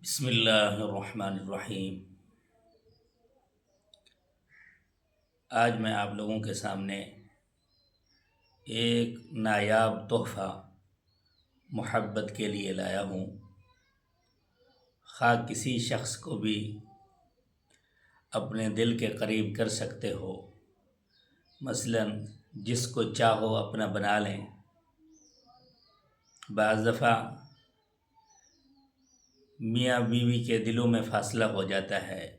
بسم اللہ الرحمن الرحیم۔ آج میں آپ لوگوں کے سامنے ایک نایاب تحفہ محبت کے لیے لایا ہوں۔ خواہ کسی شخص کو بھی اپنے دل کے قریب کر سکتے ہو، مثلاً جس کو چاہو اپنا بنا لیں۔ بعض دفعہ میاں بیوی کے دلوں میں فاصلہ ہو جاتا ہے،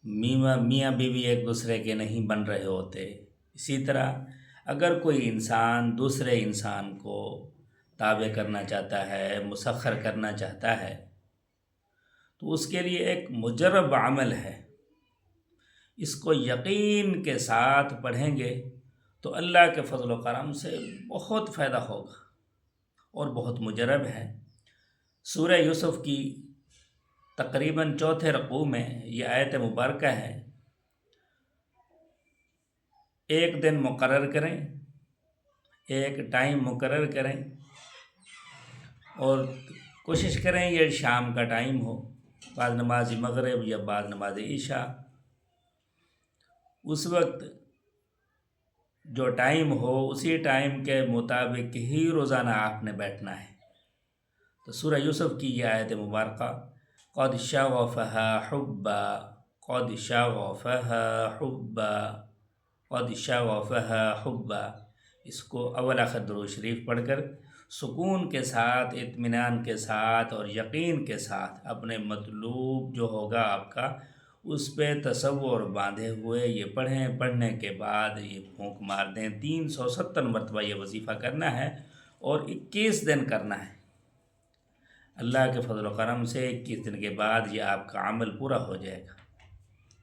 میاں بیوی ایک دوسرے کے نہیں بن رہے ہوتے۔ اسی طرح اگر کوئی انسان دوسرے انسان کو تابع کرنا چاہتا ہے، مسخر کرنا چاہتا ہے، تو اس کے لیے ایک مجرب عمل ہے۔ اس کو یقین کے ساتھ پڑھیں گے تو اللہ کے فضل و کرم سے بہت فائدہ ہوگا اور بہت مجرب ہے۔ سورہ یوسف کی تقریباً چوتھے رکوع میں یہ آیت مبارکہ ہے۔ ایک دن مقرر کریں، ایک ٹائم مقرر کریں اور کوشش کریں یہ شام کا ٹائم ہو، بعد نماز مغرب یا بعد نماز عشاء۔ اس وقت جو ٹائم ہو اسی ٹائم کے مطابق ہی روزانہ آپ نے بیٹھنا ہے۔ تو سورہ یوسف کی یہ آیت مبارکہ قد شغفها حبا، قد شغفها حبا، قد شغفها حبا، اس کو اول آخر درود شریف پڑھ کر سکون کے ساتھ، اطمینان کے ساتھ اور یقین کے ساتھ اپنے مطلوب جو ہوگا آپ کا اس پہ تصور باندھے ہوئے یہ پڑھیں۔ پڑھنے کے بعد یہ پھونک مار دیں۔ 370 مرتبہ یہ وظیفہ کرنا ہے اور 21 دن کرنا ہے۔ اللہ کے فضل و کرم سے 21 دن کے بعد یہ آپ کا عمل پورا ہو جائے گا۔